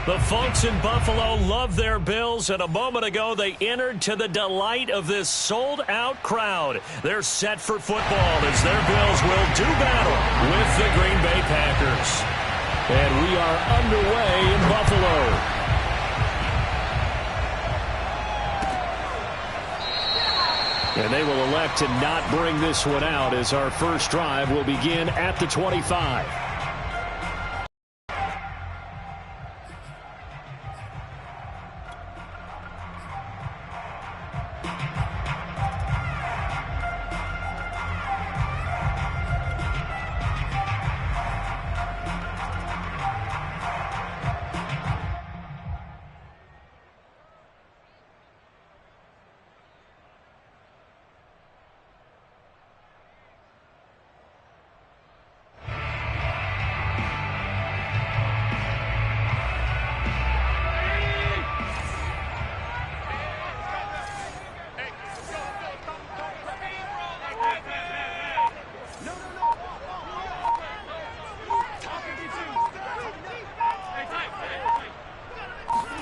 The folks in Buffalo love their Bills, and a moment ago they entered to the delight of this sold-out crowd. They're set for football as their Bills will do battle with the Green Bay Packers. And we are underway in Buffalo. And they will elect to not bring this one out as our first drive will begin at the 25.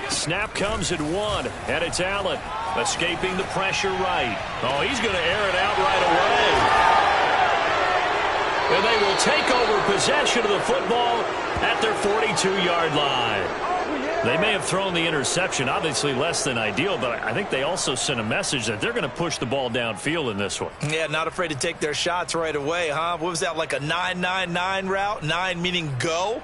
Snap comes at 1, and it's Allen escaping the pressure right. Oh, he's going to air it out right away. And they will take over possession of the football at their 42-yard line. They may have thrown the interception, obviously less than ideal, but I think they also sent a message that they're going to push the ball downfield in this one. Yeah, not afraid to take their shots right away, huh? What was that, like a 9-9-9 route? 9 meaning go?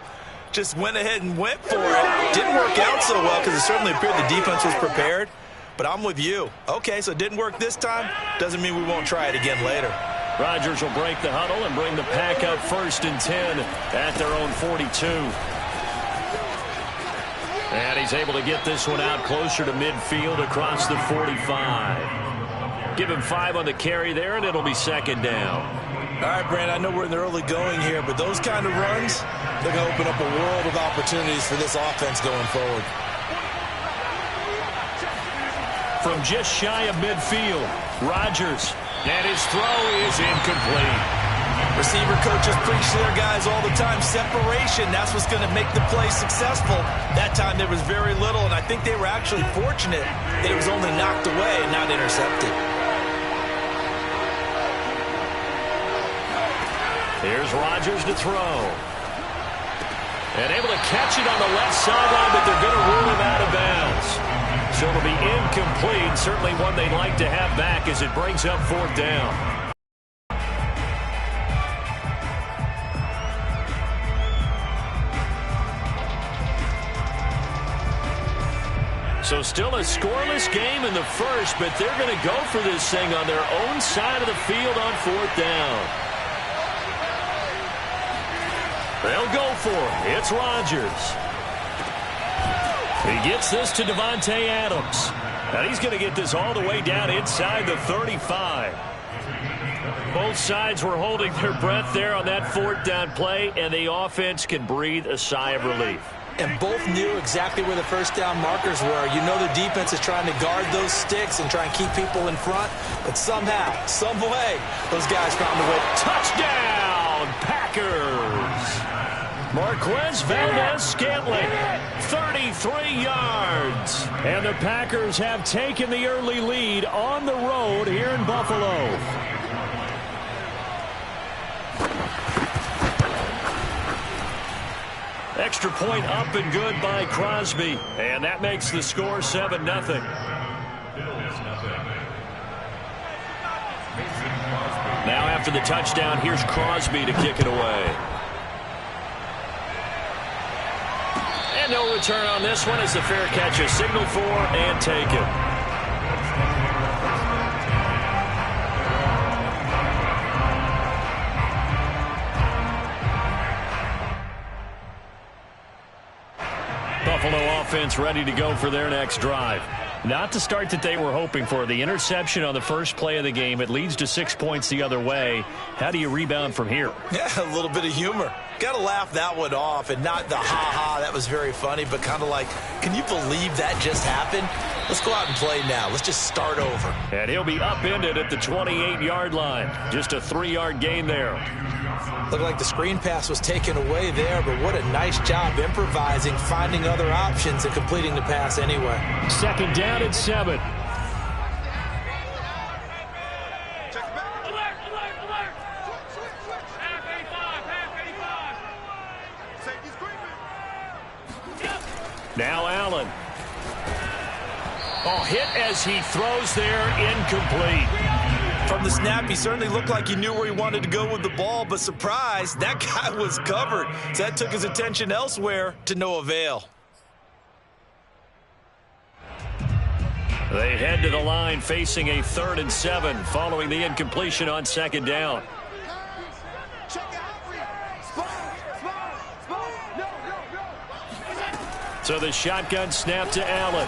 Just went ahead and went for it. Didn't work out so well because it certainly appeared the defense was prepared. But I'm with you. Okay, so it didn't work this time. Doesn't mean we won't try it again later. Rodgers will break the huddle and bring the pack up 1st and 10 at their own 42. And he's able to get this one out closer to midfield across the 45. Give him 5 on the carry there, and it'll be 2nd down. All right, Brandon, I know we're in the early going here, but those kind of runs, they're going to open up a world of opportunities for this offense going forward. From just shy of midfield, Rodgers, and his throw is incomplete. Receiver coaches preach to their guys all the time. Separation, that's what's going to make the play successful. That time there was very little, and I think they were actually fortunate that it was only knocked away and not intercepted. Here's Rodgers to throw. And able to catch it on the left sideline, but they're going to rule him out of bounds. So it'll be incomplete. Certainly one they'd like to have back as it brings up 4th down. So still a scoreless game in the first, but they're going to go for this thing on their own side of the field on 4th down. They'll go for it. It's Rodgers. He gets this to Davante Adams. And he's going to get this all the way down inside the 35. Both sides were holding their breath there on that 4th down play, and the offense can breathe a sigh of relief. And both knew exactly where the 1st down markers were. You know the defense is trying to guard those sticks and try and keep people in front. But somehow, some way, those guys found a way. Touchdown, Packers! Marquez Valdez-Scantling, 33 yards. And the Packers have taken the early lead on the road here in Buffalo. Extra point up and good by Crosby. And that makes the score 7-0. Now after the touchdown, here's Crosby to kick it away. And no return on this one as the fair catch is signaled for and taken. Buffalo offense ready to go for their next drive. Not the start that they were hoping for. The interception on the first play of the game. It leads to 6 points the other way. How do you rebound from here? Yeah, a little bit of humor. Got to laugh that one off, and not the ha-ha, that was very funny, but kind of like, can you believe that just happened? Let's go out and play now. Let's just start over. And he'll be upended at the 28-yard line. Just a 3-yard gain there. Looked like the screen pass was taken away there, but what a nice job improvising, finding other options, and completing the pass anyway. 2nd down and 7. Now Allen. Oh, hit as he throws there, incomplete. From the snap, he certainly looked like he knew where he wanted to go with the ball, but surprise, that guy was covered. So that took his attention elsewhere to no avail. They head to the line facing a 3rd and 7 following the incompletion on 2nd down. So the shotgun snap to Allen.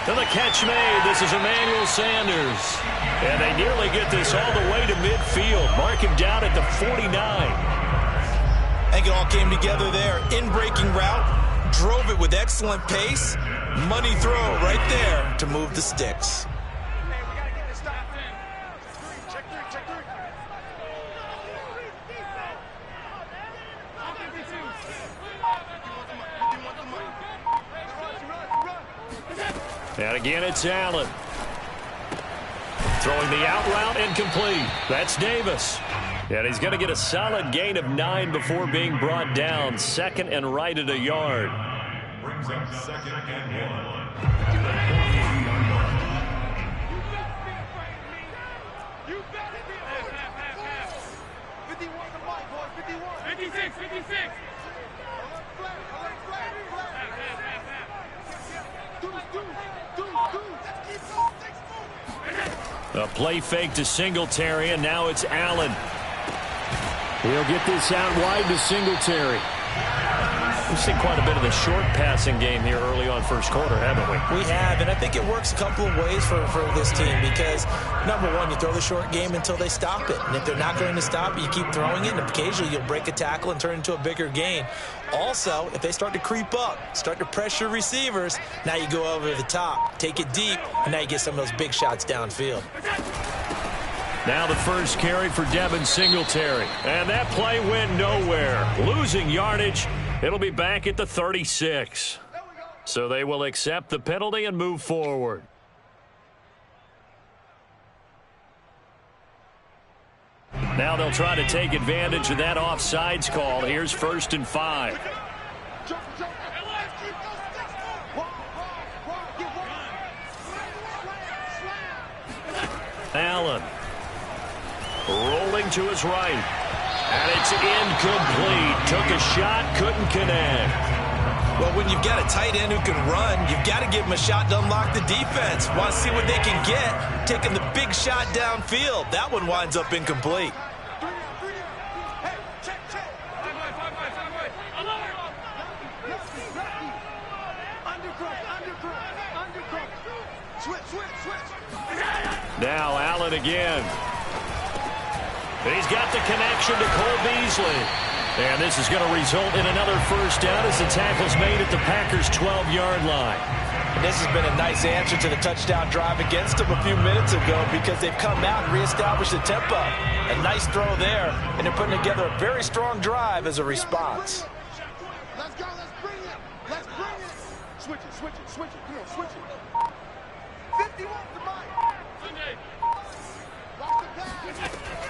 And the catch made. This is Emmanuel Sanders. And they nearly get this all the way to midfield. Mark him down at the 49. I think it all came together there. In-breaking route. Drove it with excellent pace. Money throw right there to move the sticks. And again, it's Allen. Throwing the out route, incomplete. That's Davis. And he's going to get a solid gain of 9 before being brought down. 2nd and right at a yard. Brings up 2nd and 1. A play fake to Singletary, and now it's Allen. He'll get this out wide to Singletary. We've seen quite a bit of the short passing game here early on first quarter, haven't we? We have, and I think it works a couple of ways for this team because, number one, you throw the short game until they stop it. And if they're not going to stop it, you keep throwing it, and occasionally you'll break a tackle and turn it into a bigger gain. Also, if they start to creep up, start to pressure receivers, now you go over the top, take it deep, and now you get some of those big shots downfield. Now the first carry for Devin Singletary. And that play went nowhere. Losing yardage. It'll be back at the 36. So they will accept the penalty and move forward. Now they'll try to take advantage of that offsides call. Here's 1st and 5. Allen. Rolling to his right. And it's incomplete. Took a shot, couldn't connect. Well, when you've got a tight end who can run, you've got to give him a shot to unlock the defense. Want to see what they can get, taking the big shot downfield. That one winds up incomplete. Now Allen again. He's got the connection to Cole Beasley. And this is going to result in another first down as the tackle's made at the Packers' 12-yard line. And this has been a nice answer to the touchdown drive against them a few minutes ago because they've come out and reestablished the tempo. A nice throw there, and they're putting together a very strong drive as a response. Let's go. Let's bring it. Let's bring it. Switch it. Switch it. Switch it. Come on, switch it. 51 to Mike. Sunday.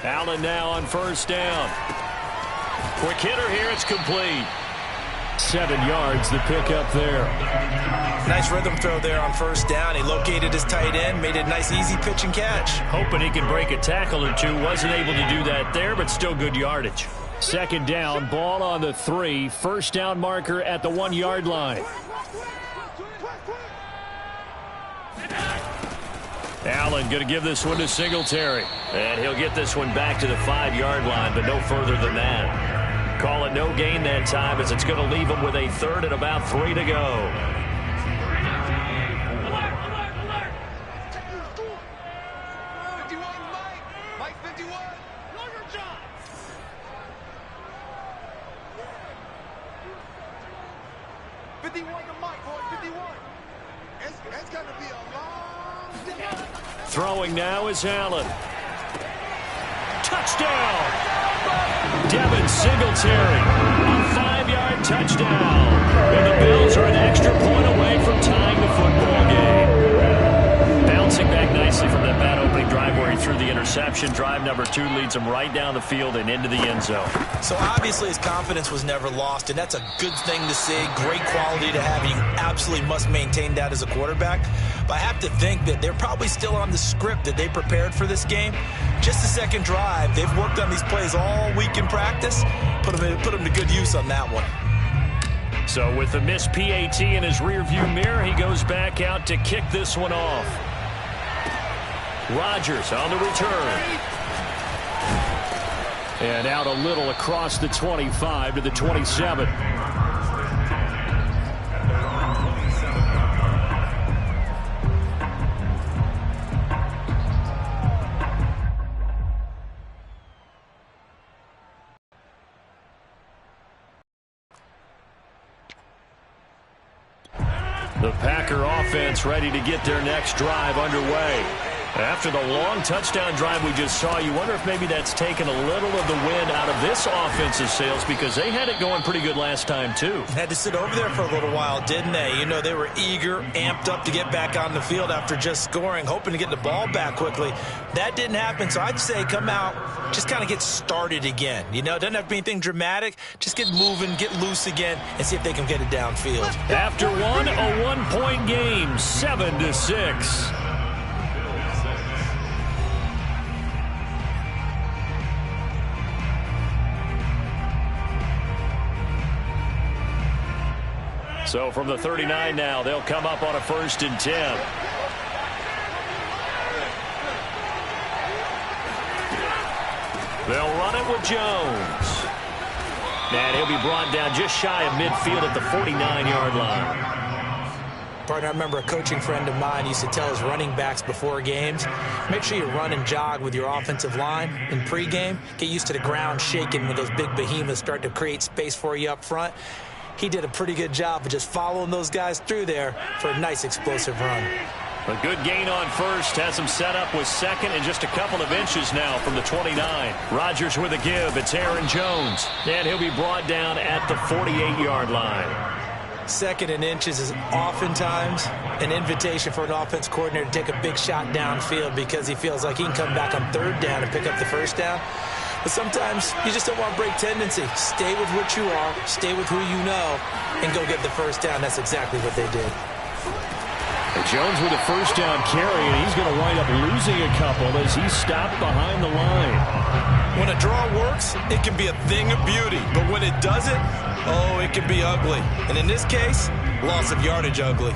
Allen now on first down. Quick hitter here. It's complete. 7 yards, the pickup there. Nice rhythm throw there on first down. He located his tight end, made it a nice easy pitch and catch. Hoping he could break a tackle or two. Wasn't able to do that there, but still good yardage. 2nd down, ball on the 3. First down marker at the 1-yard line. Allen going to give this one to Singletary. And he'll get this one back to the 5-yard line, but no further than that. Call it no gain that time as it's going to leave him with a 3rd and about 3 to go. 51 to Mike, boy, 51. It's going to be a long day. Throwing now is Allen. Touchdown! Devin Singletary, a 5-yard touchdown. And the Bills are an extra point away from tying the football game. Bouncing back nicely from that bad opening drive where he threw the interception. Drive number 2 leads him right down the field and into the end zone. So obviously his confidence was never lost, and that's a good thing to see. Great quality to have. You absolutely must maintain that as a quarterback. But I have to think that they're probably still on the script that they prepared for this game. Just the second drive, they've worked on these plays all week in practice. Put them to good use on that one. So with the missed PAT in his rearview mirror, he goes back out to kick this one off. Rodgers on the return. And out a little across the 25 to the 27. The Packer offense ready to get their next drive underway. After the long touchdown drive we just saw, you wonder if maybe that's taken a little of the wind out of this offense's sails, because they had it going pretty good last time too. Had to sit over there for a little while, didn't they? You know, they were eager, amped up to get back on the field after just scoring, hoping to get the ball back quickly. That didn't happen, so I'd say come out, just kind of get started again. You know, it doesn't have to be anything dramatic. Just get moving, get loose again, and see if they can get it downfield. After one, a one-point game, 7-6. So from the 39 now, they'll come up on a 1st and 10. They'll run it with Jones. And he'll be brought down just shy of midfield at the 49-yard line. Partner, I remember a coaching friend of mine used to tell his running backs before games, make sure you run and jog with your offensive line in pregame. Get used to the ground shaking when those big behemoths start to create space for you up front. He did a pretty good job of just following those guys through there for a nice explosive run. A good gain on first, has him set up with second and just a couple of inches now from the 29. Rodgers with a give. It's Aaron Jones. And he'll be brought down at the 48-yard line. Second and inches is oftentimes an invitation for an offense coordinator to take a big shot downfield because he feels like he can come back on 3rd down and pick up the 1st down. But sometimes you just don't want to break tendency. Stay with what you are, stay with who you know, and go get the 1st down. That's exactly what they did. And Jones with a 1st down carry, and he's going to wind up losing a couple as he's stopped behind the line. When a draw works, it can be a thing of beauty. But when it doesn't, oh, it can be ugly. And in this case, loss of yardage ugly.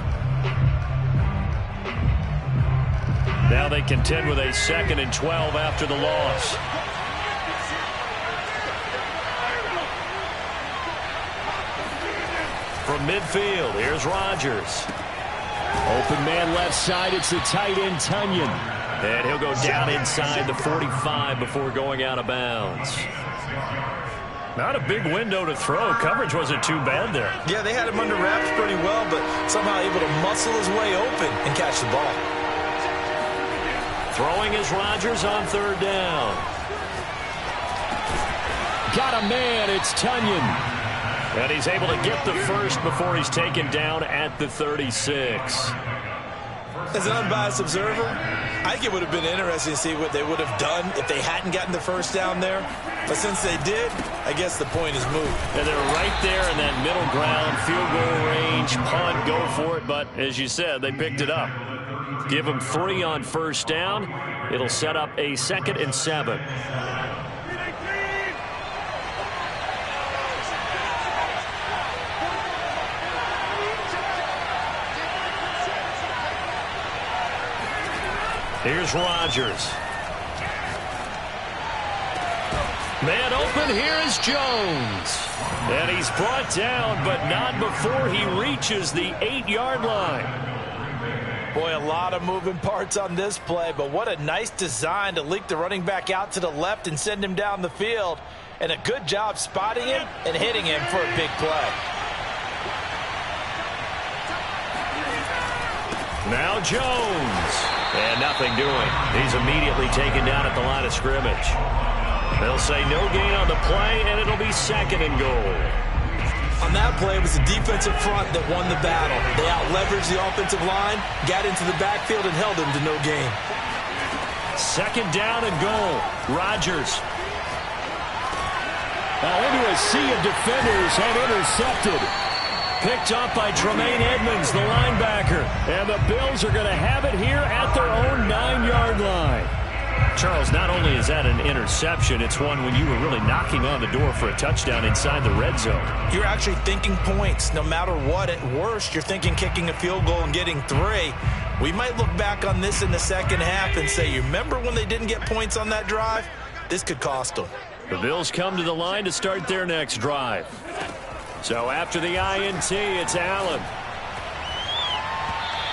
Now they contend with a 2nd and 12 after the loss. From midfield, here's Rodgers. Open man left side, it's the tight end Tunyon. And he'll go down inside the 45 before going out of bounds. Not a big window to throw. Coverage wasn't too bad there. Yeah, they had him under wraps pretty well, but somehow able to muscle his way open and catch the ball. Throwing is Rodgers on 3rd down. Got a man, it's Tunyon. And he's able to get the 1st before he's taken down at the 36. As an unbiased observer, I think it would have been interesting to see what they would have done if they hadn't gotten the 1st down there. But since they did, I guess the point is moot. And they're right there in that middle ground, field goal range, punt, go for it. But as you said, they picked it up. Give them 3 on 1st down. It'll set up a 2nd and 7. Here's Rodgers. Man open, here is Jones. And he's brought down, but not before he reaches the 8-yard line. Boy, a lot of moving parts on this play, but what a nice design to leak the running back out to the left and send him down the field. And a good job spotting him and hitting him for a big play. Now Jones. And nothing doing. He's immediately taken down at the line of scrimmage. They'll say no gain on the play, and it'll be 2nd and goal. On that play, it was the defensive front that won the battle. They out-leveraged the offensive line, got into the backfield, and held them to no gain. 2nd down and goal. Rodgers. Now into a sea of defenders and intercepted. Picked up by Tremaine Edmonds, the linebacker. And the Bills are going to have it here at their own 9-yard line. Charles, not only is that an interception, it's one when you were really knocking on the door for a touchdown inside the red zone. You're actually thinking points. No matter what, at worst, you're thinking kicking a field goal and getting 3. We might look back on this in the second half and say, you remember when they didn't get points on that drive? This could cost them. The Bills come to the line to start their next drive. So after the INT, it's Allen.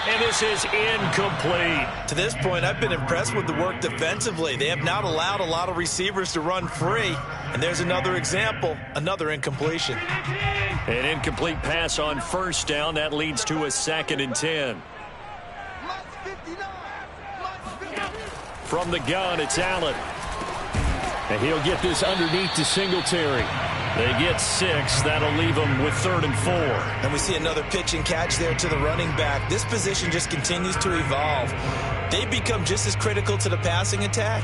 And this is incomplete. To this point, I've been impressed with the work defensively. They have not allowed a lot of receivers to run free. And there's another example, another incompletion. An incomplete pass on 1st down. That leads to a 2nd and 10. From the gun, it's Allen. And he'll get this underneath to Singletary. They get 6. That'll leave them with 3rd and 4. And we see another pitch and catch there to the running back. This position just continues to evolve. They become just as critical to the passing attack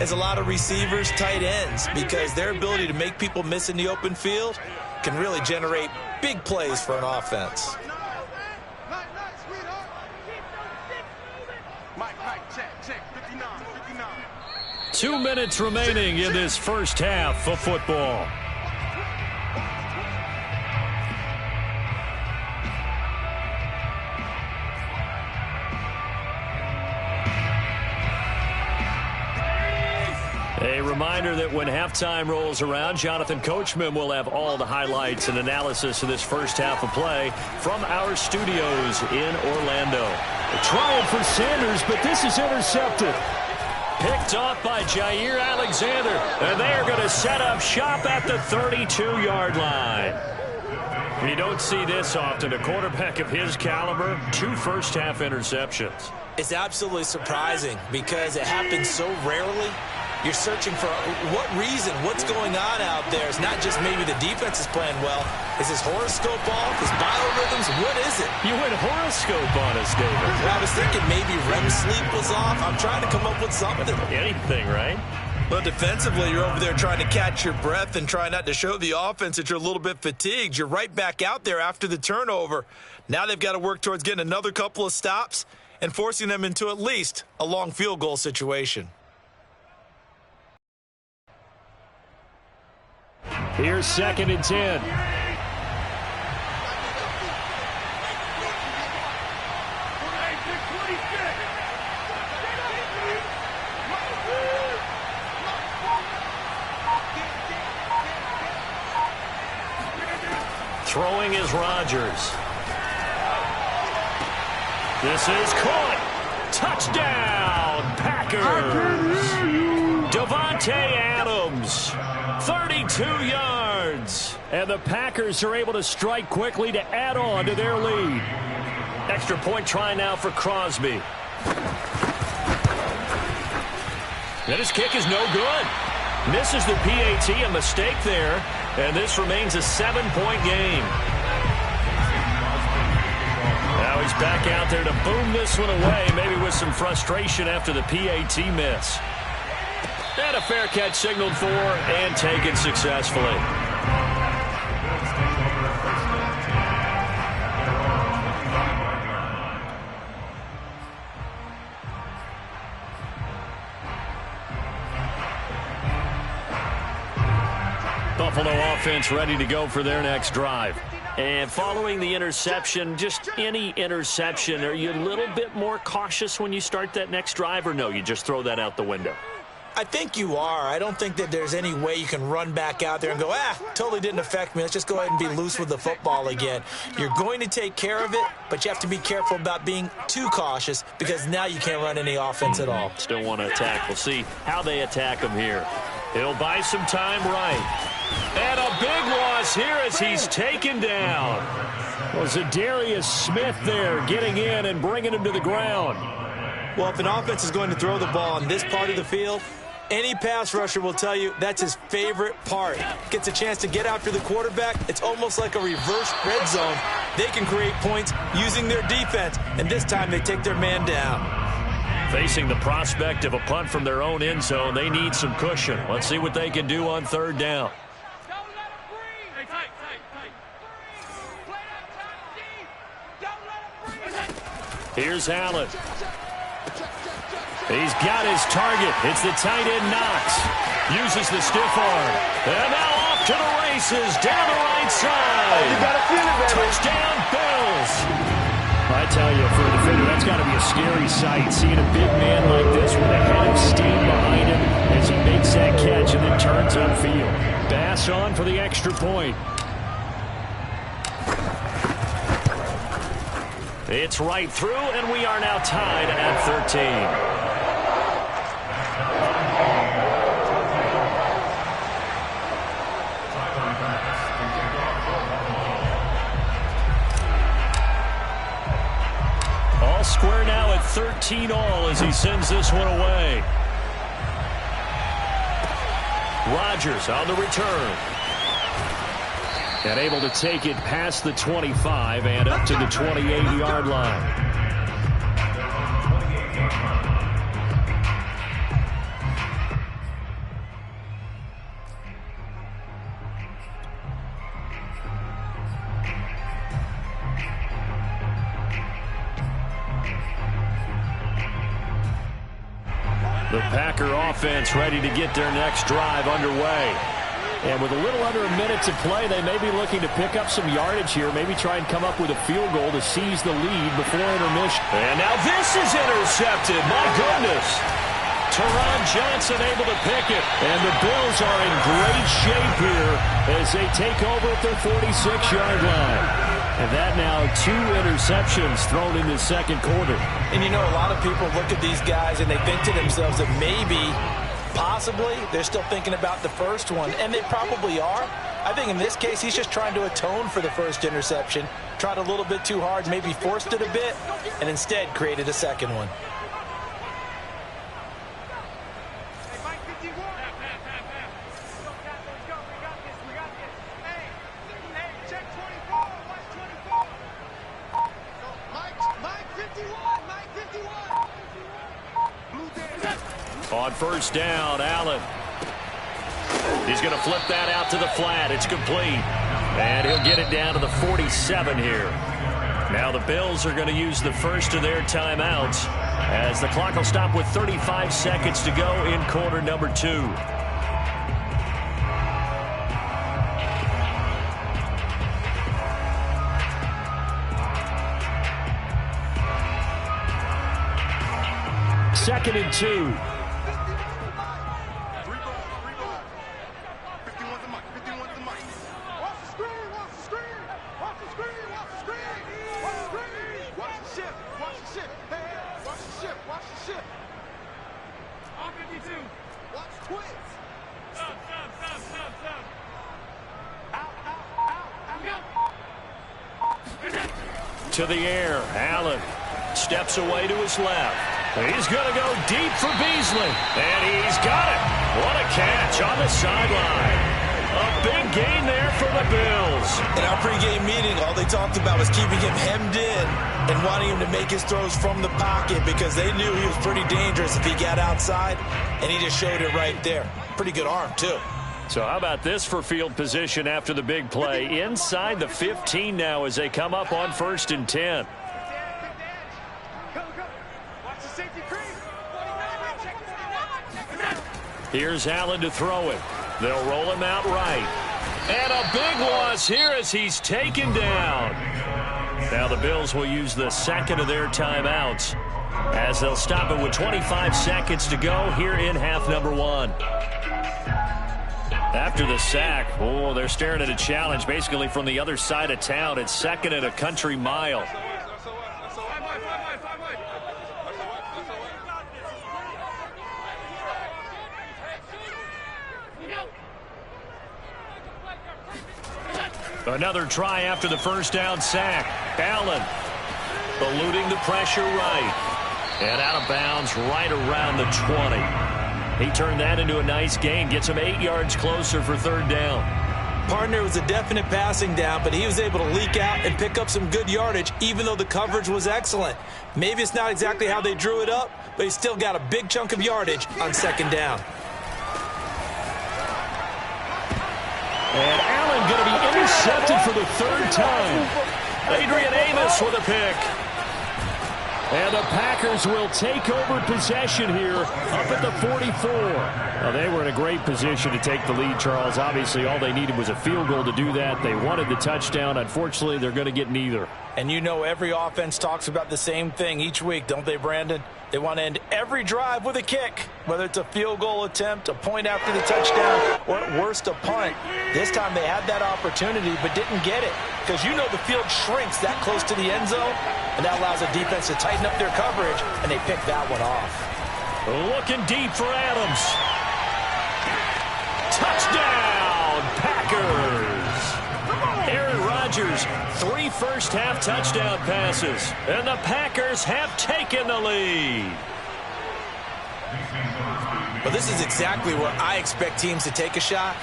as a lot of receivers, tight ends, because their ability to make people miss in the open field can really generate big plays for an offense. 2 minutes remaining in this first half of football. A reminder that when halftime rolls around, Jonathan Coachman will have all the highlights and analysis of this first half of play from our studios in Orlando. Trying for Sanders, but this is intercepted. Picked up by Jair Alexander, and they are going to set up shop at the 32-yard line. You don't see this often. A quarterback of his caliber, 2 first-half interceptions. It's absolutely surprising because it happens so rarely. You're searching for what reason, what's going on out there. It's not just maybe the defense is playing well. Is his horoscope off? His biorhythms? What is it? You went horoscope on us, David. Well, I was thinking maybe REM sleep was off. I'm trying to come up with something. Anything, right? But defensively, you're over there trying to catch your breath and try not to show the offense that you're a little bit fatigued. You're right back out there after the turnover. Now they've got to work towards getting another couple of stops and forcing them into at least a long field goal situation. Here's 2nd and 10. Throwing is Rodgers. This is caught. Touchdown, Packers. Davante Adams. 32 yards. And the Packers are able to strike quickly to add on to their lead. Extra point try now for Crosby. And his kick is no good. Misses the PAT, a mistake there. And this remains a 7-point game. Now he's back out there to boom this one away, maybe with some frustration after the PAT miss. And a fair catch signaled for and taken successfully. Buffalo offense ready to go for their next drive. And following the interception, just any interception, are you a little bit more cautious when you start that next drive, or no, you just throw that out the window? I think you are. I don't think that there's any way you can run back out there and go, totally didn't affect me. Let's just go ahead and be loose with the football again. You're going to take care of it, but you have to be careful about being too cautious because now you can't run any offense at all. Still want to attack. We'll see how they attack him here. He'll buy some time right. And a big loss here as he's taken down. Well, Zadarius Smith there getting in and bringing him to the ground. Well, if an offense is going to throw the ball on this part of the field, any pass rusher will tell you that's his favorite part. Gets a chance to get after the quarterback. It's almost like a reverse red zone. They can create points using their defense, and this time they take their man down. Facing the prospect of a punt from their own end zone, they need some cushion. Let's see what they can do on third down. Here's Allen. He's got his target. It's the tight end Knox. Uses the stiff arm. And now off to the races down the right side. You got to feel it, baby. Touchdown, Bills. I tell you, for a defender, that's got to be a scary sight, seeing a big man like this with a head of steam behind him as he makes that catch and then turns upfield. Bass on for the extra point. It's right through, and we are now tied at 13. All square now at 13 all as he sends this one away. Rodgers on the return. And able to take it past the 25 and up to the 28-yard line. The Packer offense ready to get their next drive underway. And with a little under a minute to play, they may be looking to pick up some yardage here, maybe try and come up with a field goal to seize the lead before intermission. And now this is intercepted. My goodness. Teron Johnson able to pick it. And the Bills are in great shape here as they take over at their 46-yard line. And that now 2 interceptions thrown in the second quarter. And you know, a lot of people look at these guys and they think to themselves that maybe, possibly, they're still thinking about the first one, and they probably are. I think in this case, he's just trying to atone for the first interception, tried a little bit too hard, maybe forced it a bit, and instead created a second one. On first down, Allen. He's going to flip that out to the flat. It's complete. And he'll get it down to the 47 here. Now the Bills are going to use the first of their timeouts as the clock will stop with 35 seconds to go in quarter number 2. Second and 2. To the air, Allen steps away to his left. He's going to go deep for Beasley, and he's got it. What a catch on the sideline. A big gain there for the Bills. In our pregame meeting, all they talked about was keeping him hemmed in and wanting him to make his throws from the pocket because they knew he was pretty dangerous if he got outside, and he just showed it right there. Pretty good arm, too. So how about this for field position after the big play? Inside the 15 now as they come up on first and 10. Here's Allen to throw it. They'll roll him out right. And a big loss here as he's taken down. Now the Bills will use the second of their timeouts as they'll stop it with 25 seconds to go here in half number 1. After the sack, oh, they're staring at a challenge basically from the other side of town. It's second and a country mile. Another try after the first down sack. Allen eluding the pressure right. And out of bounds right around the 20. He turned that into a nice gain. Gets him 8 yards closer for third down. Partner was a definite passing down, but he was able to leak out and pick up some good yardage, even though the coverage was excellent. Maybe it's not exactly how they drew it up, but he still got a big chunk of yardage on second down. And Allen going to be intercepted for the third time. Adrian Amos with a pick. And the Packers will take over possession here up at the 44. Well, they were in a great position to take the lead, Charles. Obviously, all they needed was a field goal to do that. They wanted the touchdown. Unfortunately, they're going to get neither. And you know every offense talks about the same thing each week, don't they, Brandon? They want to end every drive with a kick, whether it's a field goal attempt, a point after the touchdown, or at worst a punt. This time they had that opportunity but didn't get it because you know the field shrinks that close to the end zone, and that allows the defense to tighten up their coverage, and they pick that one off. Looking deep for Adams. Touchdown, Packers! Aaron Rodgers, 3 first-half touchdown passes, and the Packers have taken the lead. Well, this is exactly where I expect teams to take a shot.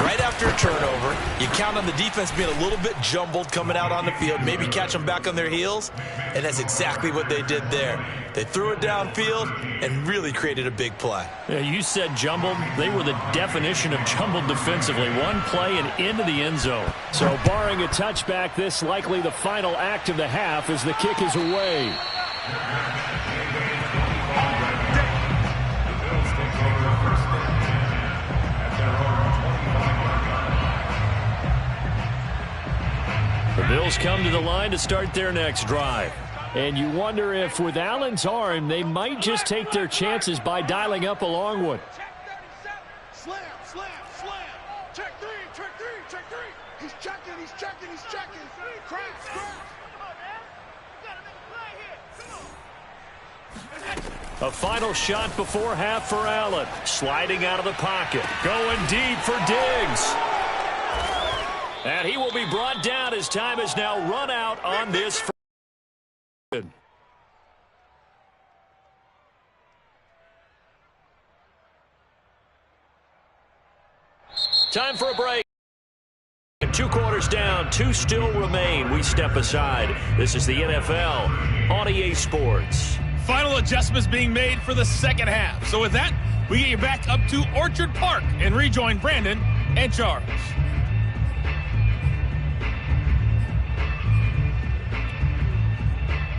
Right after a turnover, you count on the defense being a little bit jumbled coming out on the field, maybe catch them back on their heels, and that's exactly what they did there. They threw it downfield and really created a big play. Yeah, you said jumbled. They were the definition of jumbled defensively. One play and into the end zone. So barring a touchback, this likely the final act of the half as the kick is away. The Bills come to the line to start their next drive. And you wonder if with Allen's arm, they might just take their chances by dialing up a long one. Slam, slam, slam. Check three, check three, check three. He's checking, he's checking, he's checking. Crash, crash. A final shot before half for Allen. Sliding out of the pocket. Going deep for Diggs. And he will be brought down as time is now run out on this. Time for a break. 2 quarters down, 2 still remain. We step aside. This is the NFL on EA Sports. Final adjustments being made for the second half. So with that, we get you back up to Orchard Park and rejoin Brandon and Charles.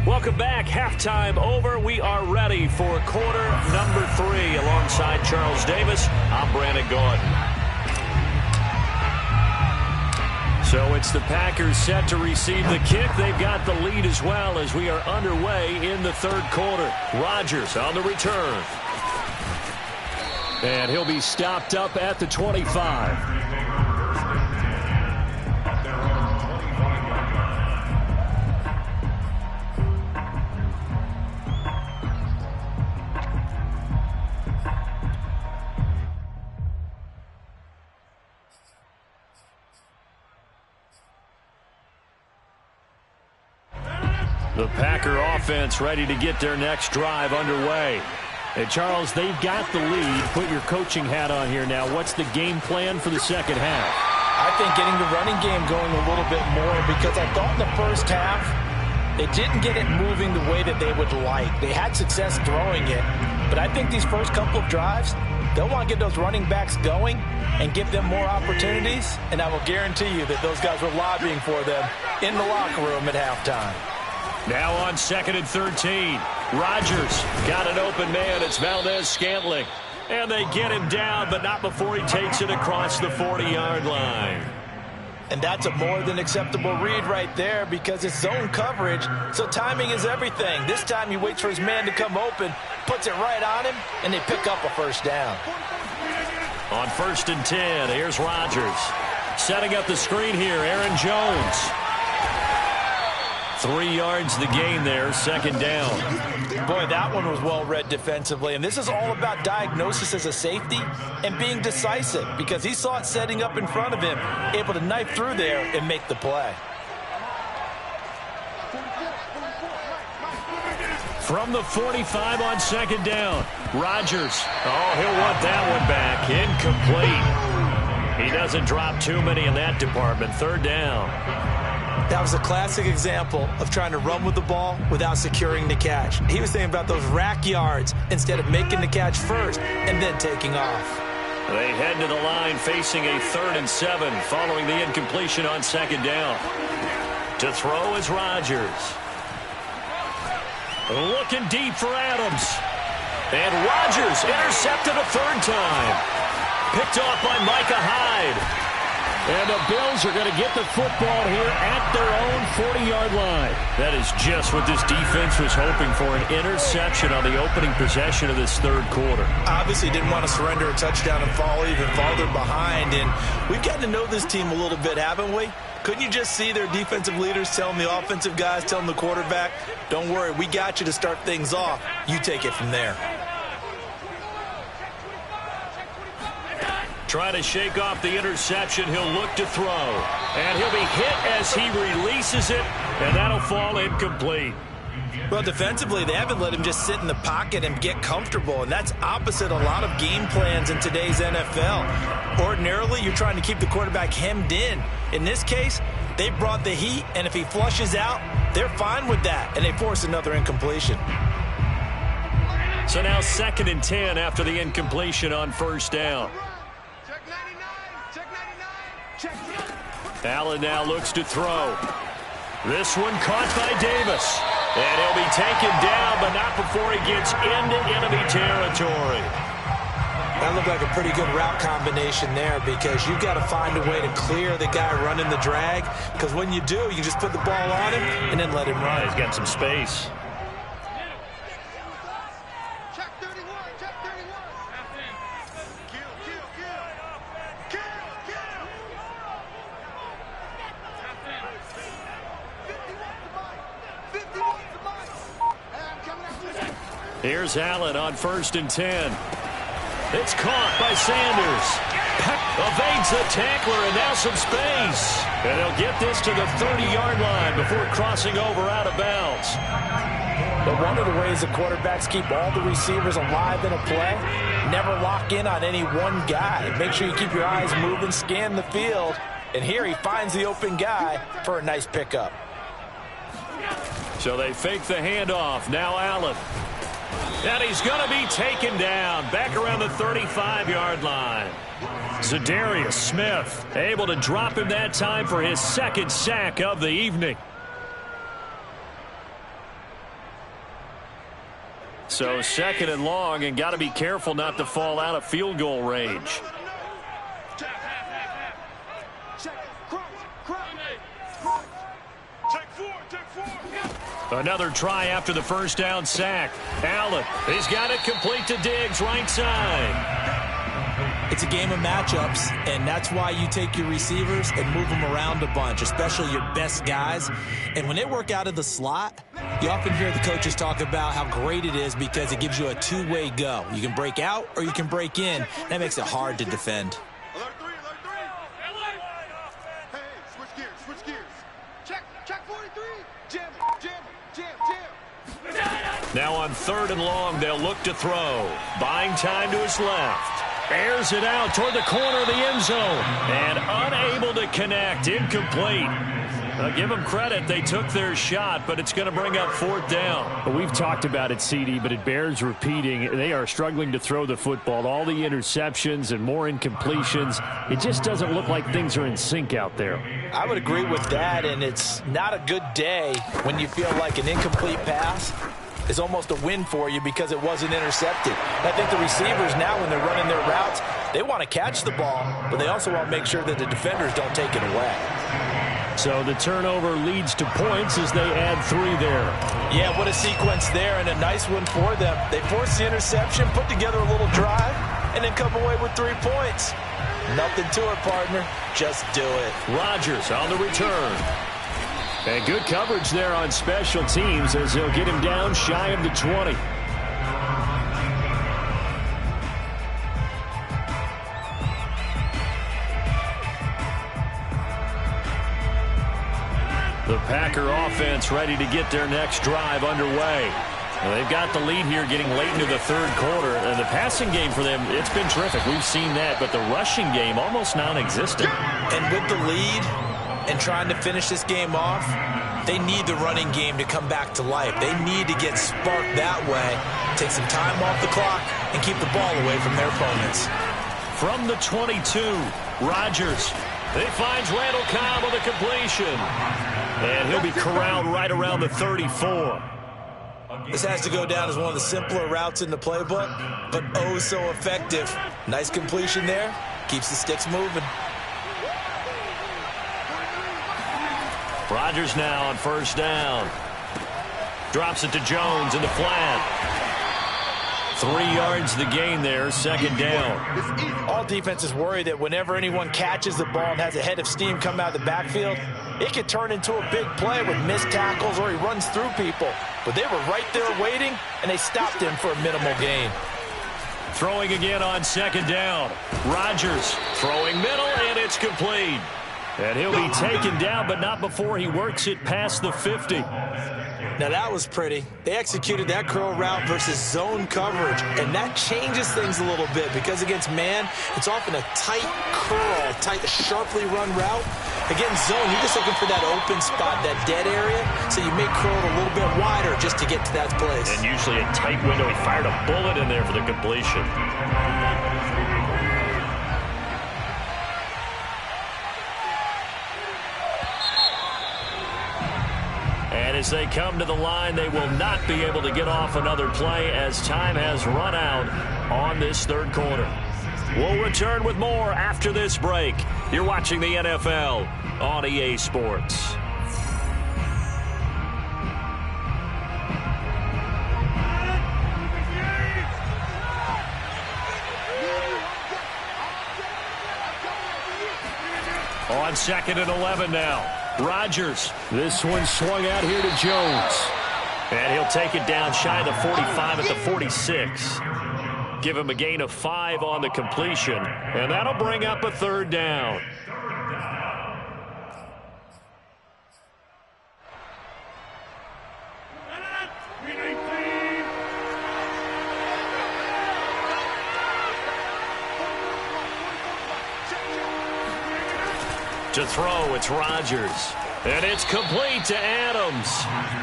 Welcome back. Halftime over. We are ready for quarter number 3. Alongside Charles Davis, I'm Brandon Gordon. So it's the Packers set to receive the kick. They've got the lead as well as we are underway in the third quarter. Rodgers on the return. And he'll be stopped up at the 25. The Packer offense ready to get their next drive underway. And Charles, they've got the lead. Put your coaching hat on here now. What's the game plan for the second half? I think getting the running game going a little bit more because I thought in the first half they didn't get it moving the way that they would like. They had success throwing it, but I think these first couple of drives, they'll want to get those running backs going and give them more opportunities, and I will guarantee you that those guys were lobbying for them in the locker room at halftime. Now on 2nd and 13. Rodgers got an open man. It's Valdez-Scantling. And they get him down, but not before he takes it across the 40-yard line. And that's a more than acceptable read right there because it's zone coverage, so timing is everything. This time he waits for his man to come open, puts it right on him, and they pick up a first down. On 1st and 10, here's Rodgers. Setting up the screen here, Aaron Jones. 3 yards the gain there, second down. Boy, that one was well read defensively. And this is all about diagnosis as a safety and being decisive because he saw it setting up in front of him, able to knife through there and make the play. From the 45 on second down, Rodgers. Oh, he'll want that one back. Incomplete. He doesn't drop too many in that department. Third down. That was a classic example of trying to run with the ball without securing the catch. He was thinking about those rack yards instead of making the catch first and then taking off. They head to the line facing a 3rd and 7 following the incompletion on second down. To throw is Rodgers. Looking deep for Adams. And Rodgers intercepted a 3rd time. Picked off by Micah Hyde. And the Bills are going to get the football here at their own 40-yard line. That is just what this defense was hoping for, an interception on the opening possession of this 3rd quarter. Obviously didn't want to surrender a touchdown and fall even farther behind. And we've gotten to know this team a little bit, haven't we? Couldn't you just see their defensive leaders telling the offensive guys, telling the quarterback, don't worry, we got you to start things off. You take it from there. Trying to shake off the interception. He'll look to throw. And he'll be hit as he releases it. And that'll fall incomplete. Well, defensively, they haven't let him just sit in the pocket and get comfortable. And that's opposite a lot of game plans in today's NFL. Ordinarily, you're trying to keep the quarterback hemmed in. In this case, they brought the heat. And if he flushes out, they're fine with that. And they force another incompletion. So now 2nd and 10 after the incompletion on 1st down. Allen now looks to throw. This one caught by Davis. And he'll be taken down, but not before he gets into enemy territory. That looked like a pretty good route combination there because you've got to find a way to clear the guy running the drag. Because when you do, you just put the ball on him and then let him run. He's got some space. Here's Allen on 1st and 10. It's caught by Sanders. Evades the tackler and now some space. And they'll get this to the 30-yard line before crossing over out of bounds. But one of the ways the quarterbacks keep all the receivers alive in a play, never lock in on any one guy. Make sure you keep your eyes moving, scan the field. And here he finds the open guy for a nice pickup. So they fake the handoff. Now Allen. And he's going to be taken down back around the 35-yard line. Zadarius Smith able to drop him that time for his 2nd sack of the evening. So 2nd and long, and got to be careful not to fall out of field goal range. Another try after the 1st down sack. Allen, he's got it complete to Diggs, right side. It's a game of matchups, and that's why you take your receivers and move them around a bunch, especially your best guys. And when they work out of the slot, you often hear the coaches talk about how great it is because it gives you a two-way go. You can break out or you can break in. That makes it hard to defend. Alert three. Hey, switch gears. Check 43. Jam. Now on 3rd and long, they'll look to throw. Buying time to his left. Airs it out toward the corner of the end zone. And unable to connect. Incomplete. I'll give them credit. They took their shot, but it's going to bring up 4th down. Well, we've talked about it, CD, but it bears repeating. They are struggling to throw the football. All the interceptions and more incompletions. It just doesn't look like things are in sync out there. I would agree with that, and it's not a good day when you feel like an incomplete pass is almost a win for you because it wasn't intercepted. I think the receivers now, when they're running their routes, they want to catch the ball, but they also want to make sure that the defenders don't take it away. So the turnover leads to points as they add 3 there. Yeah, what a sequence there, and a nice one for them. They forced the interception, put together a little drive, and then come away with 3 points. Nothing to it, partner. Just do it. Rodgers on the return. And good coverage there on special teams as they'll get him down shy of the 20. The Packer offense ready to get their next drive underway. Well, they've got the lead here getting late into the third quarter. And the passing game for them, it's been terrific. We've seen that. But the rushing game, almost non-existent. And with the lead and trying to finish this game off, they need the running game to come back to life. They need to get sparked that way, take some time off the clock, and keep the ball away from their opponents. From the 22, Rodgers. He finds Randall Cobb with a completion. And he'll be corralled right around the 34. This has to go down as one of the simpler routes in the playbook, but oh so effective. Nice completion there. Keeps the sticks moving. Rodgers now on first down. Drops it to Jones in the flat. 3 yards the gain there, second down. All defenses worry that whenever anyone catches the ball and has a head of steam come out of the backfield, it could turn into a big play with missed tackles or he runs through people. But they were right there waiting, and they stopped him for a minimal gain. Throwing again on second down. Rodgers throwing middle, and it's complete. And he'll be taken down, but not before he works it past the 50. Now, that was pretty. They executed that curl route versus zone coverage, and that changes things a little bit because against man, it's often a tight curl, tight, sharply run route. Against zone, you're just looking for that open spot, that dead area, so you may curl it a little bit wider just to get to that place. And usually a tight window. He fired a bullet in there for the completion. And as they come to the line, they will not be able to get off another play as time has run out on this third quarter. We'll return with more after this break. You're watching the NFL on EA Sports. On second and 11 now. Rodgers. This one swung out here to Jones. And he'll take it down shy of the 45 at the 46. Give him a gain of 5 on the completion. And that'll bring up a third down. To throw, it's Rodgers. And it's complete to Adams.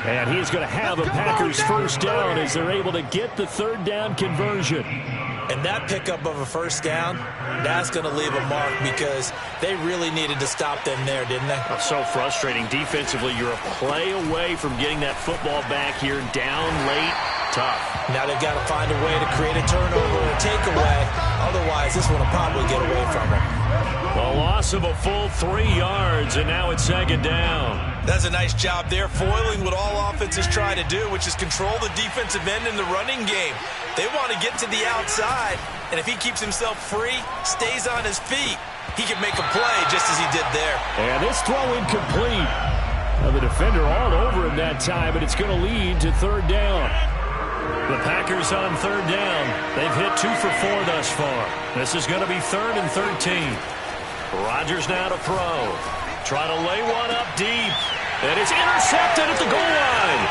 And he's going to have a Packers first down as they're able to get the third down conversion. And that pickup of a first down, that's going to leave a mark because they really needed to stop them there, didn't they? So frustrating. Defensively, you're a play away from getting that football back here down late. Tough. Now they've got to find a way to create a turnover or takeaway. Otherwise, this one will probably get away from them. A loss of a full 3 yards, and now it's second down. That's a nice job there, foiling what all offenses try to do, which is control the defensive end in the running game. They want to get to the outside, and if he keeps himself free, stays on his feet, he can make a play just as he did there. And this throw incomplete. Now the defender all over him that time, but it's going to lead to third down. The Packers on third down. They've hit 2 for 4 thus far. This is going to be 3rd and 13. Rodgers now to throw. Try to lay one up deep. And it's intercepted at the goal line.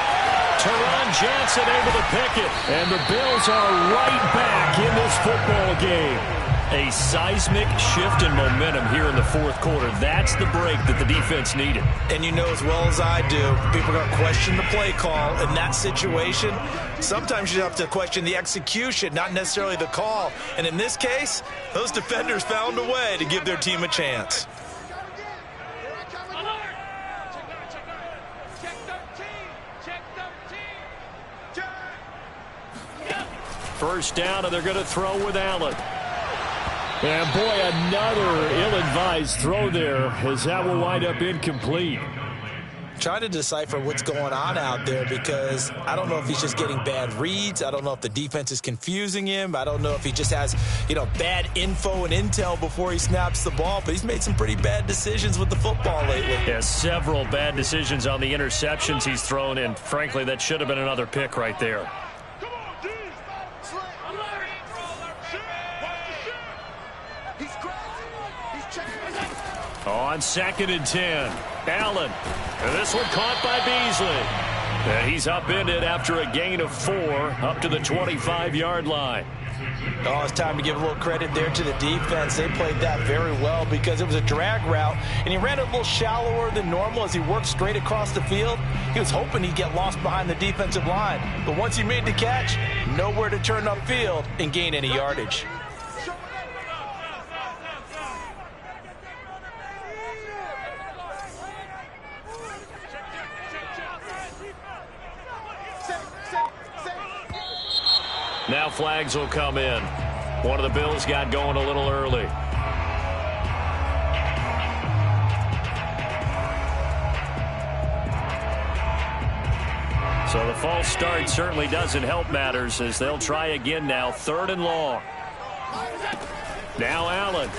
Teron Johnson able to pick it. And the Bills are right back in this football game. A seismic shift in momentum here in the fourth quarter. That's the break that the defense needed. And you know as well as I do, people are going to question the play call in that situation. Sometimes you have to question the execution, not necessarily the call. And in this case, those defenders found a way to give their team a chance. First down, and they're going to throw with Allen. And boy, another ill-advised throw there as that will wind up incomplete. trying to decipher what's going on out there because I don't know if he's just getting bad reads. I don't know if the defense is confusing him. I don't know if he just has, bad info and intel before he snaps the ball, but he's made some pretty bad decisions with the football lately. Yeah, several bad decisions on the interceptions he's thrown, and frankly, that should have been another pick right there. On 2nd and 10, Allen. And this one caught by Beasley. And he's upended after a gain of 4 up to the 25-yard line. Oh, it's time to give a little credit there to the defense. They played that very well because it was a drag route, and he ran it a little shallower than normal as he worked straight across the field. He was hoping he'd get lost behind the defensive line, but once he made the catch, nowhere to turn upfield and gain any yardage. Now flags will come in. One of the Bills got going a little early. So the false start certainly doesn't help matters as they'll try again now. 3rd and long. Now Allen.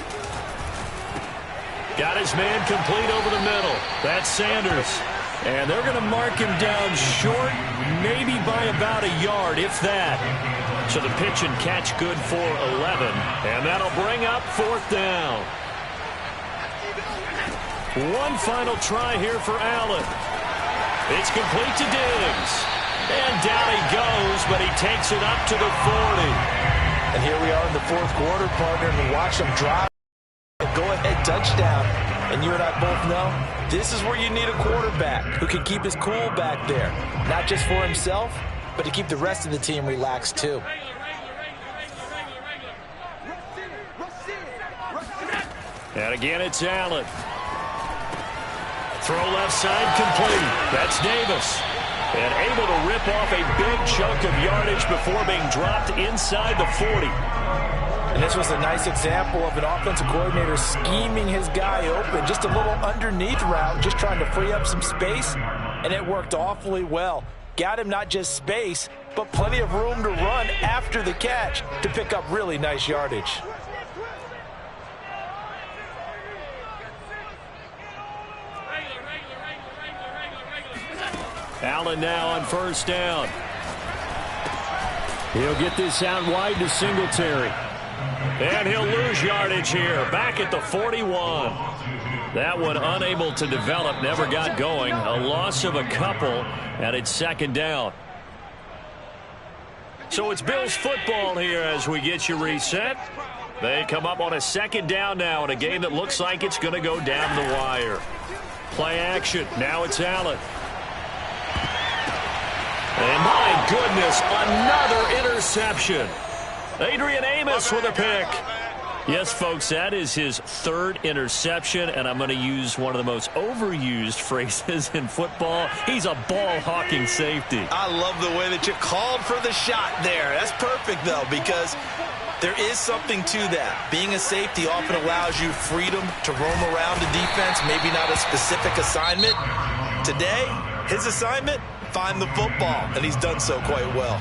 Got his man complete over the middle. That's Sanders. And they're going to mark him down short, maybe by about a yard, if that. So the pitch and catch good for 11. And that'll bring up 4th down. One final try here for Allen. It's complete to Diggs. And down he goes, but he takes it up to the 40. And here we are in the 4th quarter, partner, and we watch him drive a go-ahead touchdown. And you and I both know this is where you need a quarterback who can keep his cool back there. Not just for himself, but to keep the rest of the team relaxed too. And again, it's Allen. Throw left side complete. That's Davis. And able to rip off a big chunk of yardage before being dropped inside the 40. And this was a nice example of an offensive coordinator scheming his guy open. Just a little underneath route, just trying to free up some space, and it worked awfully well. Got him not just space, but plenty of room to run after the catch to pick up really nice yardage. Allen now on 1st down. He'll get this out wide to Singletary. And he'll lose yardage here, back at the 41. That one unable to develop, never got going. A loss of a couple, and it's 2nd down. So it's Bills football here as we get you reset. They come up on a 2nd down now in a game that looks like it's going to go down the wire. Play action. Now it's Allen. And my goodness, another interception. Adrian Amos with a pick. Yes, folks, that is his 3rd interception, and I'm going to use one of the most overused phrases in football. He's a ball-hawking safety. I love the way that you called for the shot there. That's perfect, though, because there is something to that. Being a safety often allows you freedom to roam around the defense, maybe not a specific assignment. Today, his assignment, find the football, and he's done so quite well.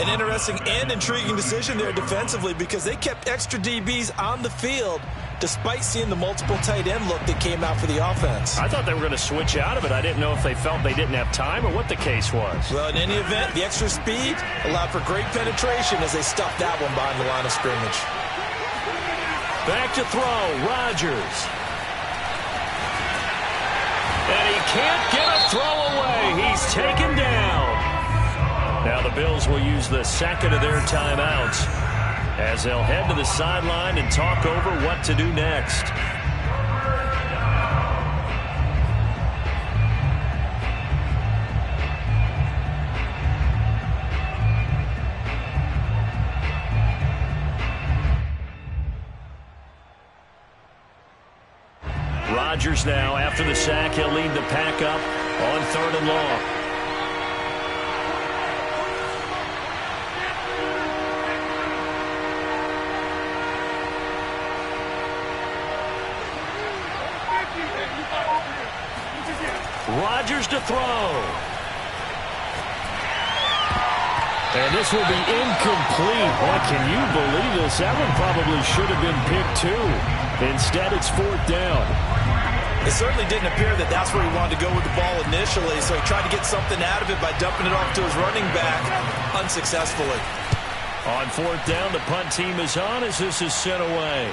An interesting and intriguing decision there defensively because they kept extra DBs on the field despite seeing the multiple tight end look that came out for the offense. I thought they were going to switch out of it. I didn't know if they felt they didn't have time or what the case was. Well, in any event, the extra speed allowed for great penetration as they stuffed that one behind the line of scrimmage. Back to throw, Rodgers. And he can't get a throw away. He's taken down. Now the Bills will use the 2nd of their timeouts as they'll head to the sideline and talk over what to do next. Rodgers now, after the sack, he'll lead the pack up on 3rd and long. Rodgers to throw. And this will be incomplete. Boy, can you believe this? That one probably should have been picked too. Instead, it's 4th down. It certainly didn't appear that that's where he wanted to go with the ball initially, so he tried to get something out of it by dumping it off to his running back unsuccessfully. On 4th down, the punt team is on as this is sent away.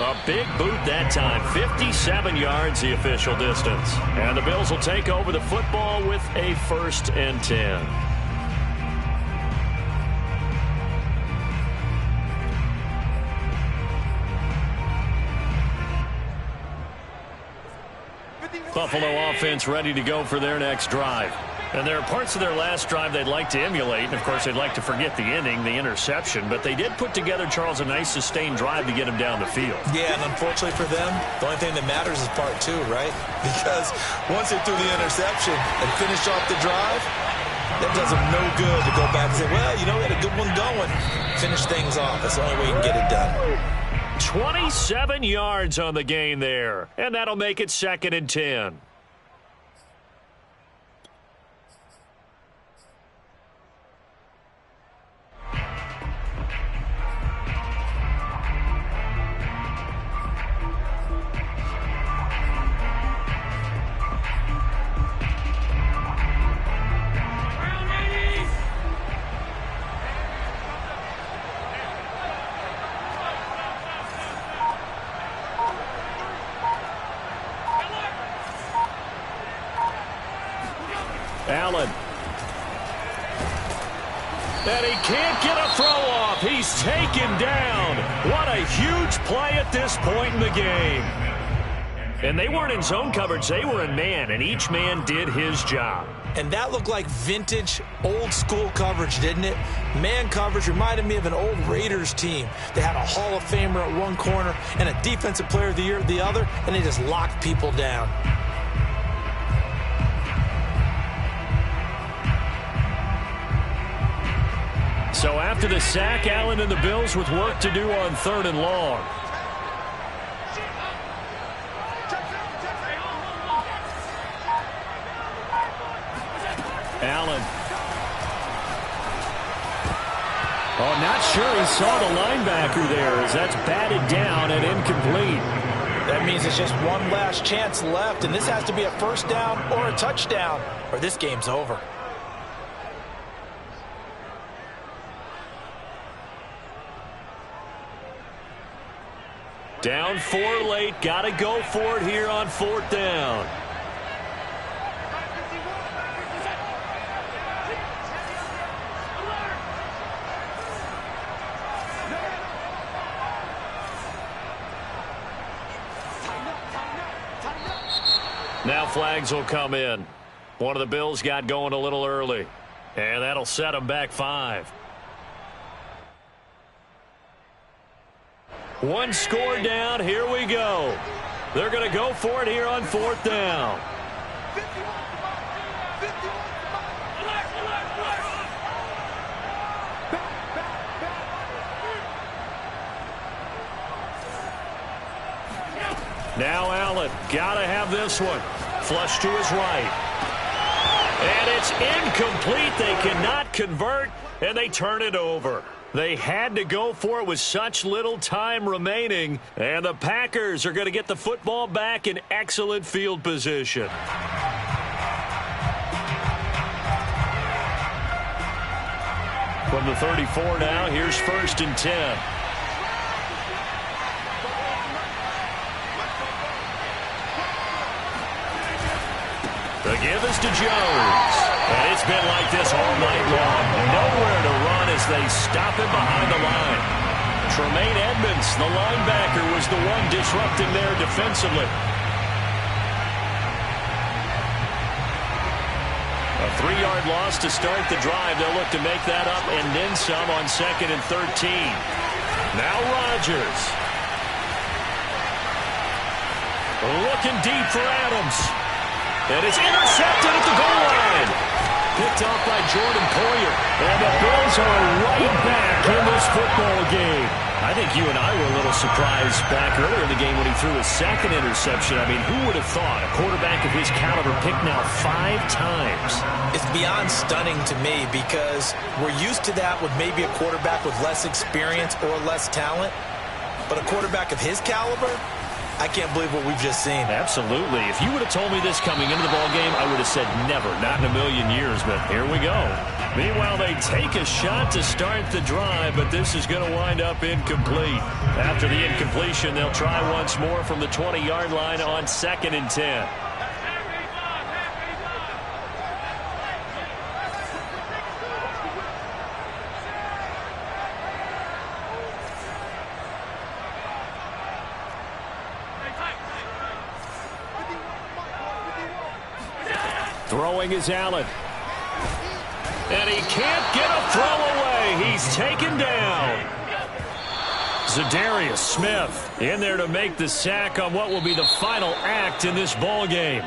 A big boot that time. 57 yards the official distance. And the Bills will take over the football with a 1st and 10. Buffalo offense ready to go for their next drive. And there are parts of their last drive they'd like to emulate. And, of course, they'd like to forget the ending, the interception. But they did put together, Charles, a nice sustained drive to get him down the field. Yeah, and unfortunately for them, the only thing that matters is part 2, right? Because once they threw the interception and finished off the drive, that does them no good to go back and say, well, you know, we had a good one going. Finish things off. That's the only way you can get it done. 27 yards on the gain there. And that'll make it 2nd and 10. Allen. And he can't get a throw off. He's taken down. What a huge play at this point in the game. And they weren't in zone coverage. They were in man, and each man did his job. And that looked like vintage, old-school coverage, didn't it? Man coverage reminded me of an old Raiders team. They had a Hall of Famer at one corner and a Defensive Player of the Year at the other, and they just locked people down. So after the sack, Allen and the Bills with work to do on 3rd and long. Allen. Oh, not sure he saw the linebacker there as that's batted down and incomplete. That means it's just one last chance left, and this has to be a 1st down or a touchdown, or this game's over. Down 4 late. Got to go for it here on 4th down. Now flags will come in. One of the Bills got going a little early. And that'll set them back 5. One score down. Here we go. They're going to go for it here on 4th down. Now Allen. Got to have this one. Flush to his right. And it's incomplete. They cannot convert, and they turn it over. They had to go for it with such little time remaining, and the Packers are going to get the football back in excellent field position. From the 34 now, here's 1st and 10. The give is to Jones. And it's been like this all night long. Nowhere to run as they stop him behind the line. Tremaine Edmonds, the linebacker, was the one disrupting there defensively. A 3-yard loss to start the drive. They'll look to make that up and then some on 2nd and 13. Now Rodgers. Looking deep for Adams. And it's intercepted at the goal line. Picked off by Jordan Poyer. And the Bills are right back in this football game. I think you and I were a little surprised back earlier in the game when he threw his second interception. I mean, who would have thought a quarterback of his caliber picked now 5 times? It's beyond stunning to me because we're used to that with maybe a quarterback with less experience or less talent. But a quarterback of his caliber, I can't believe what we've just seen. Absolutely. If you would have told me this coming into the ballgame, I would have said never, not in a million years, but here we go. Meanwhile, they take a shot to start the drive, but this is going to wind up incomplete. After the incompletion, they'll try once more from the 20-yard line on 2nd and 10. Throwing is Allen. And he can't get a throw away. He's taken down. Zadarius Smith in there to make the sack on what will be the final act in this ball game.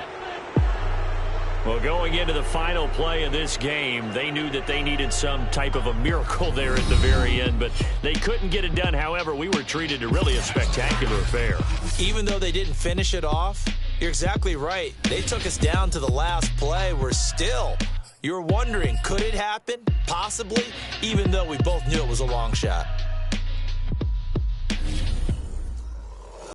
Well, going into the final play of this game, they knew that they needed some type of a miracle there at the very end, but they couldn't get it done. However, we were treated to really a spectacular affair. Even though they didn't finish it off, you're exactly right. They took us down to the last play. We're still... You're wondering, could it happen? Possibly, even though we both knew it was a long shot.